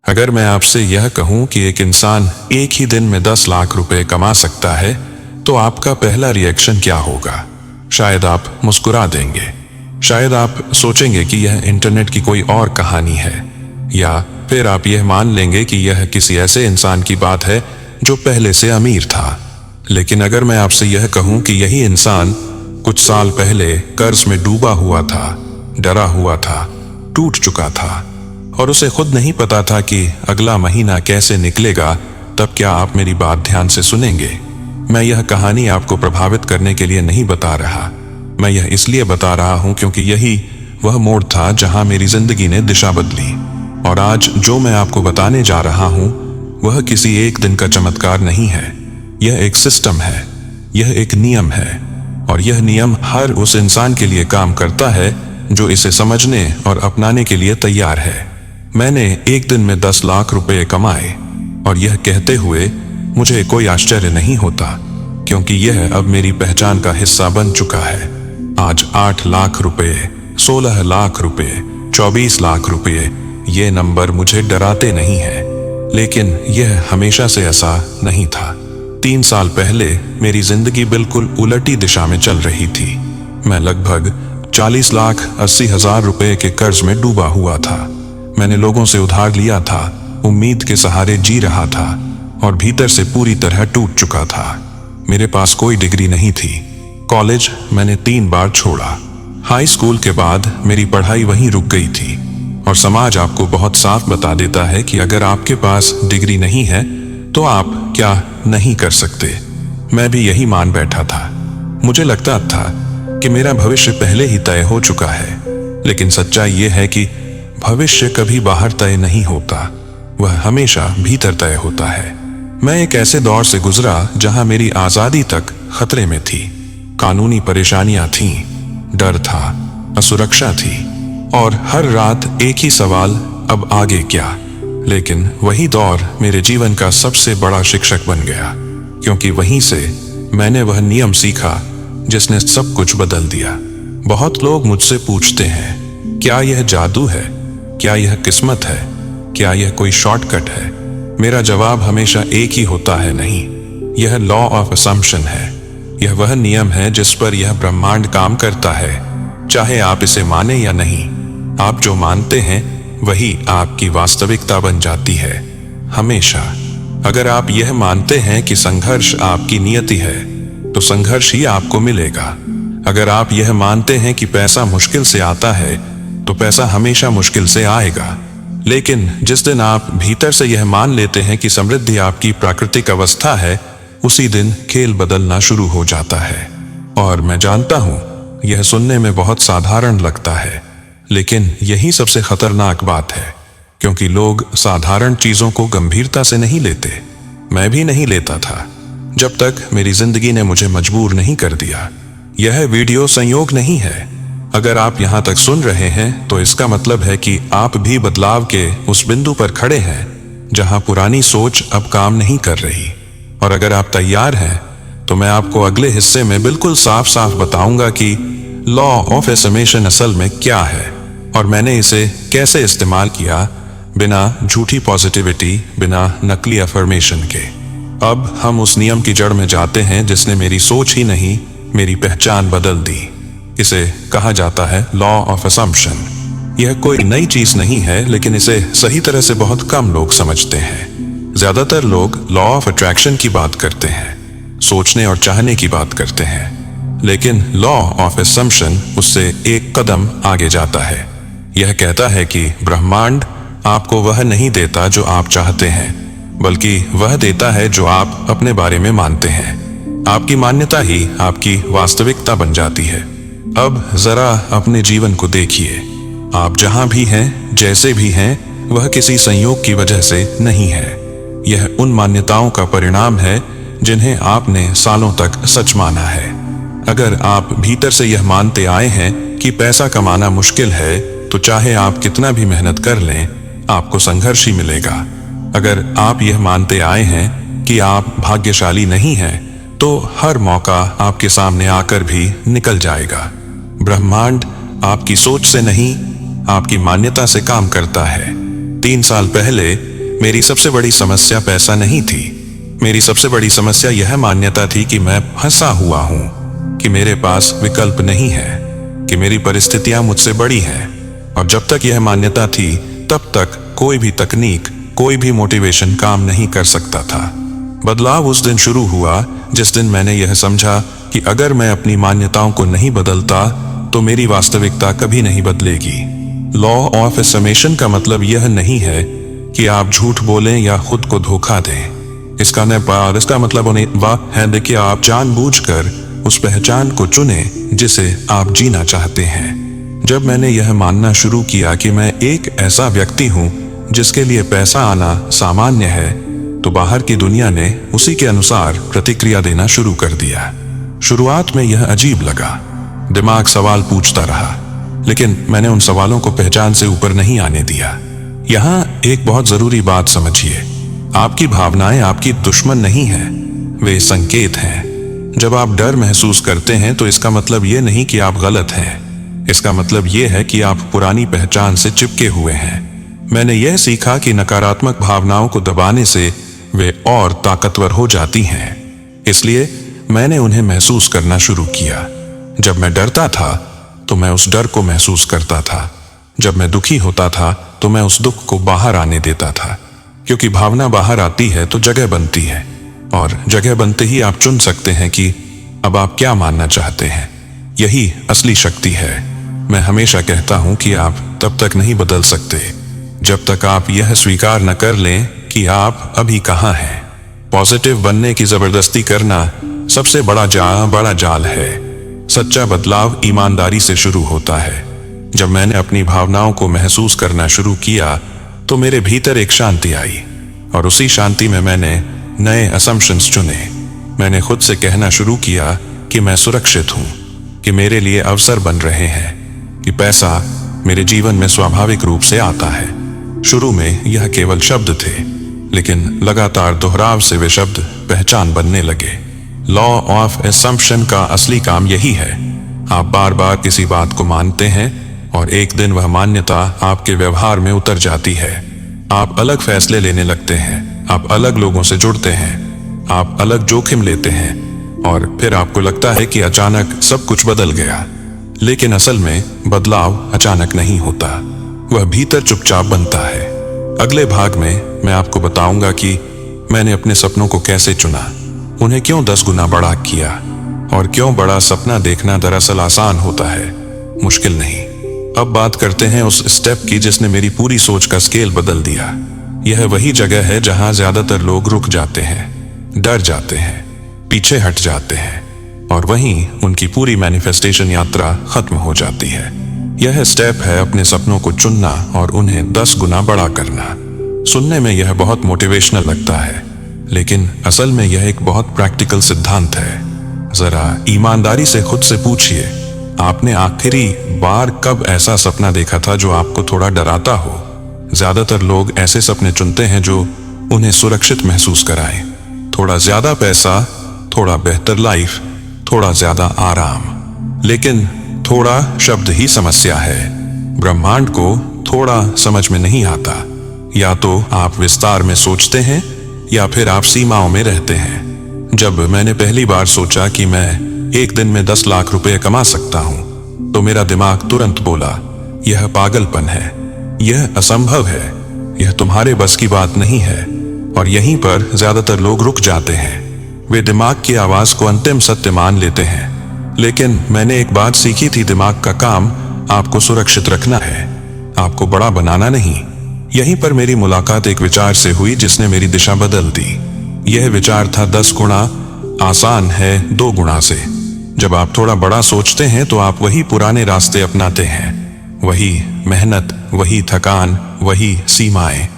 अगर मैं आपसे यह कहूं कि एक इंसान एक ही दिन में 10 लाख रुपए कमा सकता है, तो आपका पहला रिएक्शन क्या होगा? शायद आप मुस्कुरा देंगे, शायद आप सोचेंगे कि यह इंटरनेट की कोई और कहानी है, या फिर आप यह मान लेंगे कि यह किसी ऐसे इंसान की बात है जो पहले से अमीर था। लेकिन अगर मैं आपसे यह कहूं कि यही इंसान कुछ साल पहले कर्ज में डूबा हुआ था, डरा हुआ था, टूट चुका था और उसे खुद नहीं पता था कि अगला महीना कैसे निकलेगा, तब क्या आप मेरी बात ध्यान से सुनेंगे? मैं यह कहानी आपको प्रभावित करने के लिए नहीं बता रहा, मैं यह इसलिए बता रहा हूं क्योंकि यही वह मोड़ था जहां मेरी जिंदगी ने दिशा बदली। और आज जो मैं आपको बताने जा रहा हूं वह किसी एक दिन का चमत्कार नहीं है, यह एक सिस्टम है, यह एक नियम है, और यह नियम हर उस इंसान के लिए काम करता है जो इसे समझने और अपनाने के लिए तैयार है। मैंने एक दिन में 10 लाख रुपए कमाए, और यह कहते हुए मुझे कोई आश्चर्य नहीं होता, क्योंकि यह अब मेरी पहचान का हिस्सा बन चुका है। आज 8 लाख रुपए, 16 लाख रुपए, 24 लाख रुपए, ये नंबर मुझे डराते नहीं है, लेकिन यह हमेशा से ऐसा नहीं था। 3 साल पहले मेरी जिंदगी बिल्कुल उलटी दिशा में चल रही थी। मैं लगभग 40,80,000 रुपए के कर्ज में डूबा हुआ था। मैंने लोगों से उधार लिया था, उम्मीद के सहारे जी रहा था, और भीतर से पूरी तरह टूट चुका था। मेरे पास कोई डिग्री नहीं थी। कॉलेज मैंने 3 बार छोड़ा। हाई स्कूल के बाद मेरी पढ़ाई वहीं रुक गई थी, और समाज आपको बहुत साफ बता देता है कि अगर आपके पास डिग्री नहीं है तो आप क्या नहीं कर सकते। मैं भी यही मान बैठा था। मुझे लगता था कि मेरा भविष्य पहले ही तय हो चुका है, लेकिन सच्चाई यह है कि भविष्य कभी बाहर तय नहीं होता, वह हमेशा भीतर तय होता है। मैं एक ऐसे दौर से गुजरा जहां मेरी आजादी तक खतरे में थी। कानूनी परेशानियां थीं, डर था, असुरक्षा थी, और हर रात एक ही सवाल, अब आगे क्या? लेकिन वही दौर मेरे जीवन का सबसे बड़ा शिक्षक बन गया, क्योंकि वहीं से मैंने वह नियम सीखा जिसने सब कुछ बदल दिया। बहुत लोग मुझसे पूछते हैं, क्या यह जादू है? क्या यह किस्मत है? क्या यह कोई शॉर्टकट है? मेरा जवाब हमेशा एक ही होता है, नहीं। यह लॉ ऑफ असम्पशन है। यह वह नियम है जिस पर यह ब्रह्मांड काम करता है, चाहे आप इसे माने या नहीं। आप जो मानते हैं वही आपकी वास्तविकता बन जाती है, हमेशा। अगर आप यह मानते हैं कि संघर्ष आपकी नियति है, तो संघर्ष ही आपको मिलेगा। अगर आप यह मानते हैं कि पैसा मुश्किल से आता है, तो पैसा हमेशा मुश्किल से आएगा। लेकिन जिस दिन आप भीतर से यह मान लेते हैं कि समृद्धि आपकी प्राकृतिक अवस्था है, उसी दिन खेल बदलना शुरू हो जाता है। और मैं जानता हूं, यह सुनने में बहुत साधारण लगता है, लेकिन यही सबसे खतरनाक बात है, क्योंकि लोग साधारण चीजों को गंभीरता से नहीं लेते। मैं भी नहीं लेता था, जब तक मेरी जिंदगी ने मुझे मजबूर नहीं कर दिया। यह वीडियो संयोग नहीं है। अगर आप यहां तक सुन रहे हैं, तो इसका मतलब है कि आप भी बदलाव के उस बिंदु पर खड़े हैं जहां पुरानी सोच अब काम नहीं कर रही। और अगर आप तैयार हैं, तो मैं आपको अगले हिस्से में बिल्कुल साफ साफ बताऊंगा कि लॉ ऑफ असमेशन असल में क्या है, और मैंने इसे कैसे इस्तेमाल किया, बिना झूठी पॉजिटिविटी, बिना नकली अफर्मेशन के। अब हम उस नियम की जड़ में जाते हैं जिसने मेरी सोच ही नहीं, मेरी पहचान बदल दी। इसे कहा जाता है लॉ ऑफ असम्पशन। यह कोई नई चीज नहीं है, लेकिन इसे सही तरह से बहुत कम लोग समझते हैं। ज्यादातर लोग लॉ ऑफ अट्रैक्शन की बात करते हैं, सोचने और चाहने की बात करते हैं, लेकिन लॉ ऑफ असम्पशन उससे एक कदम आगे जाता है। यह कहता है कि ब्रह्मांड आपको वह नहीं देता जो आप चाहते हैं, बल्कि वह देता है जो आप अपने बारे में मानते हैं। आपकी मान्यता ही आपकी वास्तविकता बन जाती है। अब जरा अपने जीवन को देखिए। आप जहां भी हैं, जैसे भी हैं, वह किसी संयोग की वजह से नहीं है। यह उन मान्यताओं का परिणाम है जिन्हें आपने सालों तक सच माना है। अगर आप भीतर से यह मानते आए हैं कि पैसा कमाना मुश्किल है, तो चाहे आप कितना भी मेहनत कर लें, आपको संघर्ष ही मिलेगा। अगर आप यह मानते आए हैं कि आप भाग्यशाली नहीं हैं, तो हर मौका आपके सामने आकर भी निकल जाएगा। ब्रह्मांड आपकी सोच से नहीं, आपकी मान्यता से काम करता है। 3 साल पहले मेरी सबसे बड़ी समस्या पैसा नहीं थी। मेरी सबसे बड़ी समस्या यह मान्यता थी कि मैं फंसा हुआ हूं, कि मेरे पास विकल्प नहीं है, कि मेरी परिस्थितियां मुझसे बड़ी हैं। और जब तक यह मान्यता थी तब तक कोई भी तकनीक, कोई भी मोटिवेशन काम नहीं कर सकता था। बदलाव उस दिन शुरू हुआ जिस दिन मैंने यह समझा कि अगर मैं अपनी मान्यताओं को नहीं बदलता तो मेरी वास्तविकता कभी नहीं बदलेगी। लॉ ऑफ समेशन का मतलब यह नहीं है कि आप झूठ बोलें या खुद को धोखा दें। इसका मतलब है कि आप जानबूझकर उस पहचान को चुने जिसे आप जीना चाहते हैं। जब मैंने यह मानना शुरू किया कि मैं एक ऐसा व्यक्ति हूं जिसके लिए पैसा आना सामान्य है, तो बाहर की दुनिया ने उसी के अनुसार प्रतिक्रिया देना शुरू कर दिया। शुरुआत में यह अजीब लगा। दिमाग सवाल पूछता रहा, लेकिन मैंने उन सवालों को पहचान से ऊपर नहीं आने दिया। यहां एक बहुत जरूरी बात समझिए, आपकी भावनाएं आपकी दुश्मन नहीं है, वे संकेत हैं। जब आप डर महसूस करते हैं तो इसका मतलब यह नहीं कि आप गलत हैं, इसका मतलब यह है कि आप पुरानी पहचान से चिपके हुए हैं। मैंने यह सीखा कि नकारात्मक भावनाओं को दबाने से वे और ताकतवर हो जाती हैं, इसलिए मैंने उन्हें महसूस करना शुरू किया। जब मैं डरता था तो मैं उस डर को महसूस करता था, जब मैं दुखी होता था तो मैं उस दुख को बाहर आने देता था, क्योंकि भावना बाहर आती है तो जगह बनती है, और जगह बनते ही आप चुन सकते हैं कि अब आप क्या मानना चाहते हैं। यही असली शक्ति है। मैं हमेशा कहता हूं कि आप तब तक नहीं बदल सकते जब तक आप यह स्वीकार न कर लें कि आप अभी कहां हैं। पॉजिटिव बनने की जबरदस्ती करना सबसे बड़ा जाल है। सच्चा बदलाव ईमानदारी से शुरू होता है। जब मैंने अपनी भावनाओं को महसूस करना शुरू किया तो मेरे भीतर एक शांति आई, और उसी शांति में मैंने नए असम्पशंस चुने। मैंने खुद से कहना शुरू किया कि मैं सुरक्षित हूं, कि मेरे लिए अवसर बन रहे हैं, कि पैसा मेरे जीवन में स्वाभाविक रूप से आता है। शुरू में यह केवल शब्द थे, लेकिन लगातार दोहराव से वे शब्द पहचान बनने लगे। लॉ ऑफ असम्पशन का असली काम यही है। आप बार बार किसी बात को मानते हैं और एक दिन वह मान्यता आपके व्यवहार में उतर जाती है। आप अलग फैसले लेने लगते हैं, आप अलग लोगों से जुड़ते हैं, आप अलग जोखिम लेते हैं, और फिर आपको लगता है कि अचानक सब कुछ बदल गया। लेकिन असल में बदलाव अचानक नहीं होता, वह भीतर चुपचाप बनता है। अगले भाग में मैं आपको बताऊंगा कि मैंने अपने सपनों को कैसे चुना, उन्हें क्यों 10 गुना बड़ा किया, और क्यों बड़ा सपना देखना दरअसल आसान होता है, मुश्किल नहीं। अब बात करते हैं उस स्टेप की जिसने मेरी पूरी सोच का स्केल बदल दिया। यह वही जगह है जहां ज्यादातर लोग रुक जाते हैं, डर जाते हैं, पीछे हट जाते हैं, और वहीं उनकी पूरी मैनिफेस्टेशन यात्रा खत्म हो जाती है। यह स्टेप है अपने सपनों को चुनना और उन्हें 10 गुना बड़ा करना। सुनने में यह बहुत मोटिवेशनल लगता है, लेकिन असल में यह एक बहुत प्रैक्टिकल सिद्धांत है। जरा ईमानदारी से खुद से पूछिए, आपने आखिरी बार कब ऐसा सपना देखा था जो आपको थोड़ा डराता हो? ज्यादातर लोग ऐसे सपने चुनते हैं जो उन्हें सुरक्षित महसूस कराएं। थोड़ा ज्यादा पैसा, थोड़ा बेहतर लाइफ, थोड़ा ज्यादा आराम। लेकिन थोड़ा शब्द ही समस्या है। ब्रह्मांड को थोड़ा समझ में नहीं आता। या तो आप विस्तार में सोचते हैं या फिर आप सीमाओं में रहते हैं। जब मैंने पहली बार सोचा कि मैं एक दिन में 10 लाख रुपए कमा सकता हूं, तो मेरा दिमाग तुरंत बोला, यह पागलपन है, यह असंभव है, यह तुम्हारे बस की बात नहीं है। और यहीं पर ज्यादातर लोग रुक जाते हैं। वे दिमाग की आवाज को अंतिम सत्य मान लेते हैं। लेकिन मैंने एक बात सीखी थी, दिमाग का काम आपको सुरक्षित रखना है, आपको बड़ा बनाना नहीं। यहीं पर मेरी मुलाकात एक विचार से हुई जिसने मेरी दिशा बदल दी। यह विचार था 10 गुना आसान है 2 गुना से। जब आप थोड़ा बड़ा सोचते हैं तो आप वही पुराने रास्ते अपनाते हैं, वही मेहनत, वही थकान, वही सीमाएं।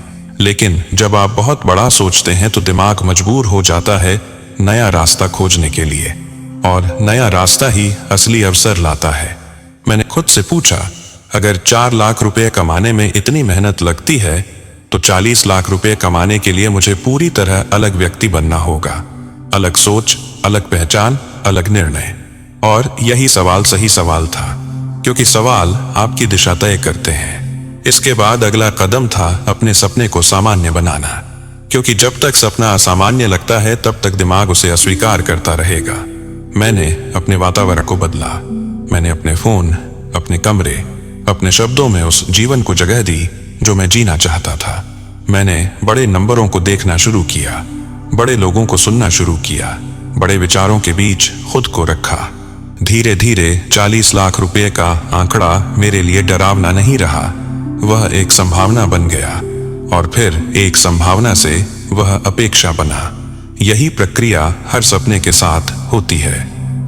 लेकिन जब आप बहुत बड़ा सोचते हैं तो दिमाग मजबूर हो जाता है नया रास्ता खोजने के लिए, और नया रास्ता ही असली अवसर लाता है। मैंने खुद से पूछा, अगर 4 लाख रुपए कमाने में इतनी मेहनत लगती है तो 40 लाख रुपए कमाने के लिए मुझे पूरी तरह अलग व्यक्ति बनना होगा। अलग सोच, अलग पहचान, अलग निर्णय। और यही सवाल सही सवाल था, क्योंकि सवाल आपकी दिशा तय करते हैं। इसके बाद अगला कदम था अपने सपने को सामान्य बनाना, क्योंकि जब तक सपना असामान्य लगता है तब तक दिमाग उसे अस्वीकार करता रहेगा। मैंने अपने वातावरण को बदला। मैंने अपने फोन, अपने कमरे, अपने शब्दों में उस जीवन को जगह दी जो मैं जीना चाहता था। मैंने बड़े नंबरों को देखना शुरू किया, बड़े लोगों को सुनना शुरू किया, बड़े विचारों के बीच खुद को रखा। धीरे धीरे 40 लाख रुपए का आंकड़ा मेरे लिए डरावना नहीं रहा, वह एक संभावना बन गया, और फिर एक संभावना से वह अपेक्षा बना। यही प्रक्रिया हर सपने के साथ होती है।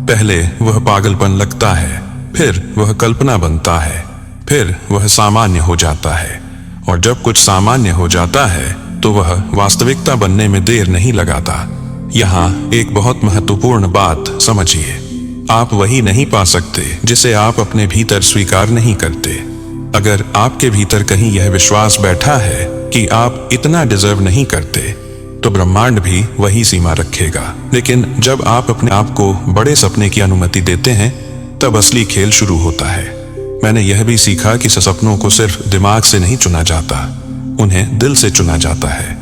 पहले वह पागलपन लगता है, फिर वह कल्पना बनता है, फिर वह सामान्य हो जाता है, और जब कुछ सामान्य हो जाता है तो वह वास्तविकता बनने में देर नहीं लगाता। यहाँ एक बहुत महत्वपूर्ण बात समझिए, आप वही नहीं पा सकते जिसे आप अपने भीतर स्वीकार नहीं करते। अगर आपके भीतर कहीं यह विश्वास बैठा है कि आप इतना डिजर्व नहीं करते, तो ब्रह्मांड भी वही सीमा रखेगा। लेकिन जब आप अपने आप को बड़े सपने की अनुमति देते हैं, तब असली खेल शुरू होता है। मैंने यह भी सीखा कि सपनों को सिर्फ दिमाग से नहीं चुना जाता, उन्हें दिल से चुना जाता है।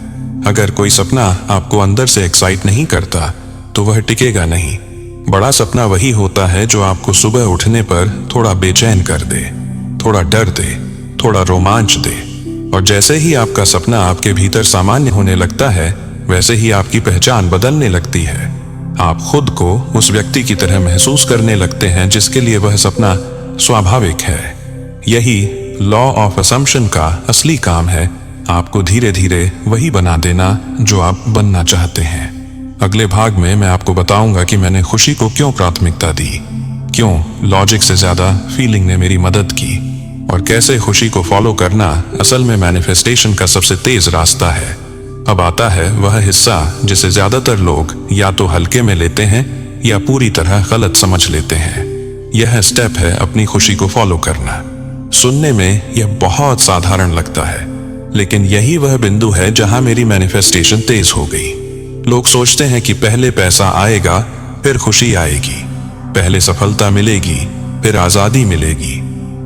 अगर कोई सपना आपको अंदर से एक्साइट नहीं करता, तो वह टिकेगा नहीं। बड़ा सपना वही होता है जो आपको सुबह उठने पर थोड़ा बेचैन कर दे, थोड़ा डर दे, थोड़ा रोमांच दे। और जैसे ही आपका सपना आपके भीतर सामान्य होने लगता है, वैसे ही आपकी पहचान बदलने लगती है। आप खुद को उस व्यक्ति की तरह महसूस करने लगते हैं जिसके लिए वह सपना स्वाभाविक है। यही लॉ ऑफ असम्पशन का असली काम है, आपको धीरे धीरे वही बना देना जो आप बनना चाहते हैं। अगले भाग में मैं आपको बताऊंगा कि मैंने खुशी को क्यों प्राथमिकता दी, क्यों लॉजिक से ज्यादा फीलिंग ने मेरी मदद की, और कैसे खुशी को फॉलो करना असल में मैनिफेस्टेशन का सबसे तेज रास्ता है। अब आता है वह हिस्सा जिसे ज्यादातर लोग या तो हल्के में लेते हैं या पूरी तरह गलत समझ लेते हैं। यह स्टेप है अपनी खुशी को फॉलो करना। सुनने में यह बहुत साधारण लगता है, लेकिन यही वह बिंदु है जहां मेरी मैनिफेस्टेशन तेज हो गई। लोग सोचते हैं कि पहले पैसा आएगा, फिर खुशी आएगी, पहले सफलता मिलेगी, फिर आजादी मिलेगी।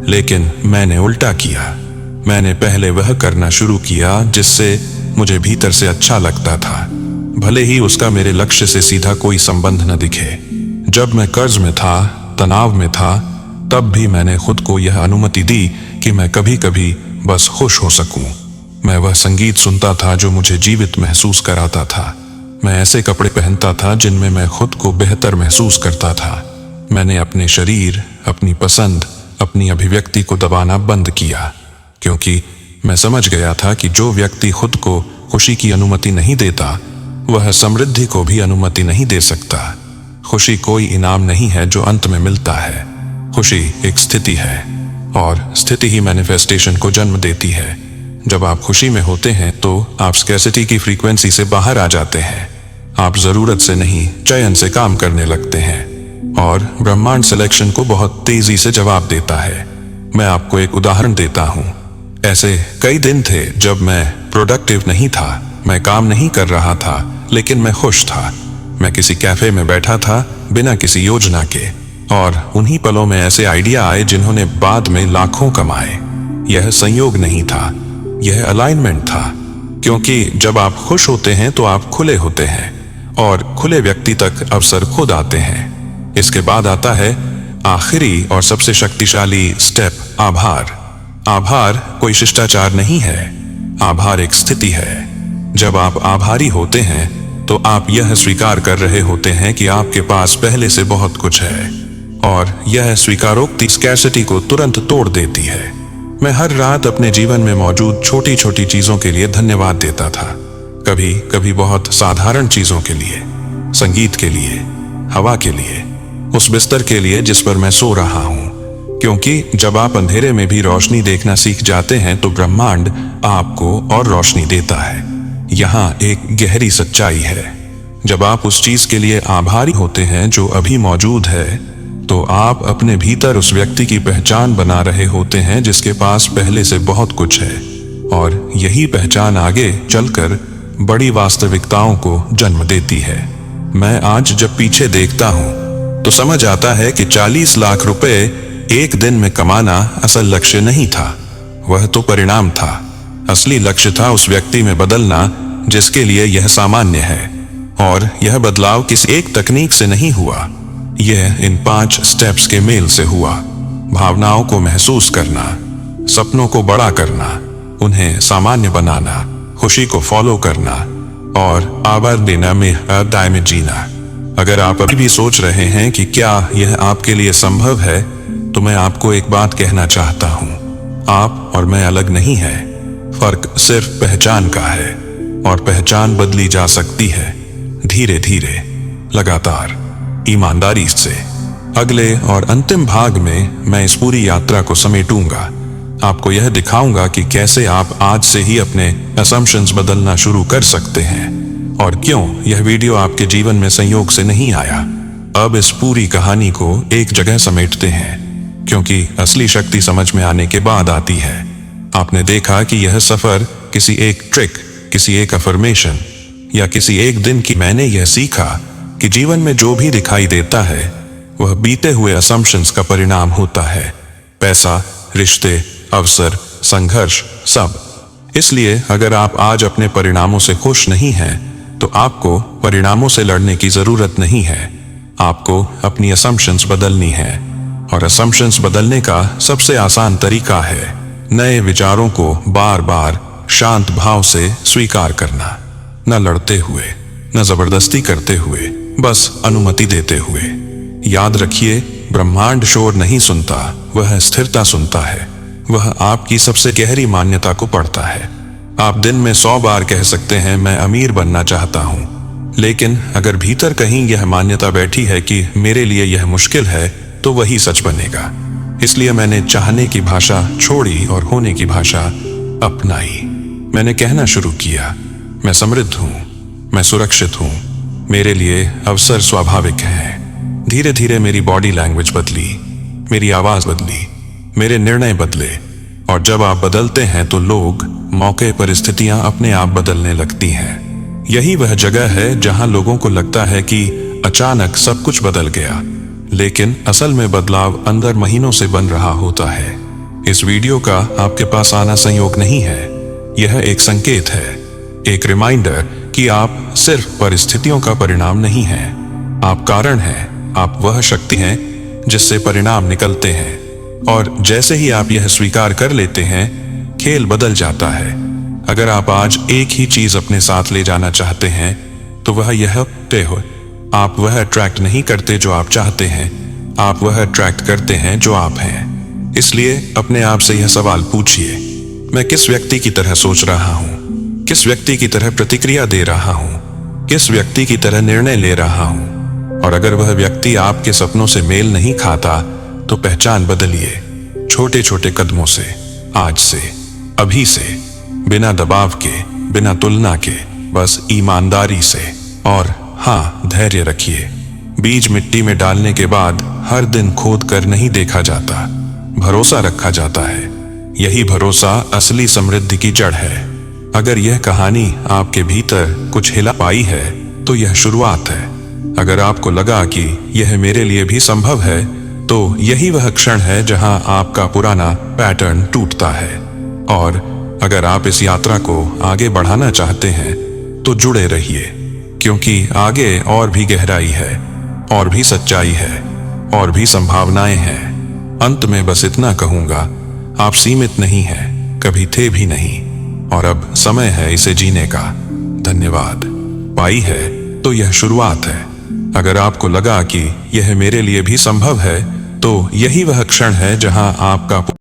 लेकिन मैंने उल्टा किया। मैंने पहले वह करना शुरू किया जिससे मुझे भीतर से अच्छा लगता था, भले ही उसका मेरे लक्ष्य से सीधा कोई संबंध न दिखे। जब मैं कर्ज में था, तनाव में था, तब भी मैंने खुद को यह अनुमति दी कि मैं कभी कभी बस खुश हो सकूं। मैं वह संगीत सुनता था जो मुझे जीवित महसूस कराता था। मैं ऐसे कपड़े पहनता था जिनमें मैं खुद को बेहतर महसूस करता था। मैंने अपने शरीर, अपनी पसंद, अपनी अभिव्यक्ति को दबाना बंद किया, क्योंकि मैं समझ गया था कि जो व्यक्ति खुद को खुशी की अनुमति नहीं देता, वह समृद्धि को भी अनुमति नहीं दे सकता। खुशी कोई इनाम नहीं है जो अंत में मिलता है। खुशी एक स्थिति है, और स्थिति ही मैनिफेस्टेशन को जन्म देती है। जब आप खुशी में होते हैं तो आप स्कैर्सिटी की फ्रीक्वेंसी से बाहर आ जाते हैं। आप जरूरत से नहीं, चयन से काम करने लगते हैं, और ब्रह्मांड सिलेक्शन को बहुत तेजी से जवाब देता है। मैं आपको एक उदाहरण देता हूँ। ऐसे कई दिन थे जब मैं प्रोडक्टिव नहीं था, मैं काम नहीं कर रहा था, लेकिन मैं खुश था। मैं किसी कैफे में बैठा था बिना किसी योजना के, और उन्हीं पलों में ऐसे आइडिया आए जिन्होंने बाद में लाखों कमाए। यह संयोग नहीं था, यह अलाइनमेंट था, क्योंकि जब आप खुश होते हैं तो आप खुले होते हैं, और खुले व्यक्ति तक अवसर खुद आते हैं। इसके बाद आता है आखिरी और सबसे शक्तिशाली स्टेप, आभार। आभार कोई शिष्टाचार नहीं है, आभार एक स्थिति है। जब आप आभारी होते हैं तो आप यह स्वीकार कर रहे होते हैं कि आपके पास पहले से बहुत कुछ है, और यह स्वीकारोक्ति स्कैर्सिटी को तुरंत तोड़ देती है। मैं हर रात अपने जीवन में मौजूद छोटी छोटी चीजों के लिए धन्यवाद देता था। कभी कभी बहुत साधारण चीजों के लिए, संगीत के लिए, हवा के लिए, उस बिस्तर के लिए जिस पर मैं सो रहा हूँ। क्योंकि जब आप अंधेरे में भी रोशनी देखना सीख जाते हैं तो ब्रह्मांड आपको और रोशनी देता है। यहाँ एक गहरी सच्चाई है, जब आप उस चीज के लिए आभारी होते हैं जो अभी मौजूद है, तो आप अपने भीतर उस व्यक्ति की पहचान बना रहे होते हैं जिसके पास पहले से बहुत कुछ है, और यही पहचान आगे चलकर बड़ी वास्तविकताओं को जन्म देती है। मैं आज जब पीछे देखता हूँ तो समझ आता है कि 40 लाख रुपए एक दिन में कमाना असल लक्ष्य नहीं था। वह तो परिणाम था। असली लक्ष्य था उस व्यक्ति में बदलना जिसके लिए यह सामान्य है। और यह बदलाव किसी एक तकनीक से नहीं हुआ, यह इन 5 स्टेप्स के मेल से हुआ। भावनाओं को महसूस करना, सपनों को बड़ा करना, उन्हें सामान्य बनाना, खुशी को फॉलो करना और आभार देना में अध्याय में जीना। अगर आप अभी भी सोच रहे हैं कि क्या यह आपके लिए संभव है, तो मैं आपको एक बात कहना चाहता हूं। आप और मैं अलग नहीं है, फर्क सिर्फ पहचान का है। और पहचान बदली जा सकती है, धीरे धीरे, लगातार, ईमानदारी से। अगले और अंतिम भाग में मैं इस पूरी यात्रा को समेटूंगा। आपको यह दिखाऊंगा कि कैसे आप आज से ही अपने असम्पशंस बदलना शुरू कर सकते हैं और क्यों यह वीडियो आपके जीवन में संयोग से नहीं आया। अब इस पूरी कहानी को एक जगह समेटते हैं, क्योंकि असली शक्ति समझ में आने के बाद आती है। आपने देखा कि यह सफर किसी एक ट्रिक, किसी एक अफर्मेशन या किसी एक दिन की मैंने यह सीखा कि जीवन में जो भी दिखाई देता है वह बीते हुए असम्पशंस का परिणाम होता है। पैसा, रिश्ते, अवसर, संघर्ष, सब। इसलिए अगर आप आज अपने परिणामों से खुश नहीं हैं, तो आपको परिणामों से लड़ने की जरूरत नहीं है। आपको अपनी असम्पशंस बदलनी है। और असम्पशंस बदलने का सबसे आसान तरीका है नए विचारों को बार बार शांत भाव से स्वीकार करना, न लड़ते हुए, न जबरदस्ती करते हुए, बस अनुमति देते हुए। याद रखिए, ब्रह्मांड शोर नहीं सुनता, वह स्थिरता सुनता है। वह आपकी सबसे गहरी मान्यता को पढ़ता है। आप दिन में 100 बार कह सकते हैं, मैं अमीर बनना चाहता हूं, लेकिन अगर भीतर कहीं यह मान्यता बैठी है कि मेरे लिए यह मुश्किल है, तो वही सच बनेगा। इसलिए मैंने चाहने की भाषा छोड़ी और होने की भाषा अपनाई। मैंने कहना शुरू किया, मैं समृद्ध हूं, मैं सुरक्षित हूं, मेरे लिए अवसर स्वाभाविक हैं। धीरे धीरे मेरी बॉडी लैंग्वेज बदली, मेरी आवाज बदली, मेरे निर्णय बदले। और जब आप बदलते हैं तो लोग, मौके, परिस्थितियां अपने आप बदलने लगती हैं। यही वह जगह है जहां लोगों को लगता है कि अचानक सब कुछ बदल गया, लेकिन असल में बदलाव अंदर महीनों से बन रहा होता है। इस वीडियो का आपके पास आना संयोग नहीं है, यह एक संकेत है, एक रिमाइंडर कि आप सिर्फ परिस्थितियों का परिणाम नहीं हैं। आप कारण हैं, आप वह शक्ति हैं जिससे परिणाम निकलते हैं। और जैसे ही आप यह स्वीकार कर लेते हैं, खेल बदल जाता है। अगर आप आज एक ही चीज अपने साथ ले जाना चाहते हैं, तो वह यह तय हो, आप वह अट्रैक्ट नहीं करते जो आप चाहते हैं, आप वह अट्रैक्ट करते हैं जो आप हैं। इसलिए अपने आप से यह सवाल पूछिए, मैं किस व्यक्ति की तरह सोच रहा हूं, किस व्यक्ति की तरह प्रतिक्रिया दे रहा हूं, किस व्यक्ति की तरह निर्णय ले रहा हूं। और अगर वह व्यक्ति आपके सपनों से मेल नहीं खाता, तो पहचान बदलिए, छोटे छोटे कदमों से, आज से, अभी से, बिना दबाव के, बिना तुलना के, बस ईमानदारी से। और हाँ, धैर्य रखिए। बीज मिट्टी में डालने के बाद हर दिन खोद कर नहीं देखा जाता, भरोसा रखा जाता है। यही भरोसा असली समृद्धि की जड़ है। अगर यह कहानी आपके भीतर कुछ हिला पाई है, तो यह शुरुआत है। अगर आपको लगा कि यह मेरे लिए भी संभव है, तो यही वह क्षण है जहां आपका पुराना पैटर्न टूटता है। और अगर आप इस यात्रा को आगे बढ़ाना चाहते हैं, तो जुड़े रहिए, क्योंकि आगे और भी गहराई है, और भी सच्चाई है, और भी संभावनाएं हैं। अंत में बस इतना कहूंगा, आप सीमित नहीं हैं, कभी थे भी नहीं, और अब समय है इसे जीने का। धन्यवाद। पाई है तो यह शुरुआत है। अगर आपको लगा कि यह मेरे लिए भी संभव है, तो यही वह क्षण है जहां आपका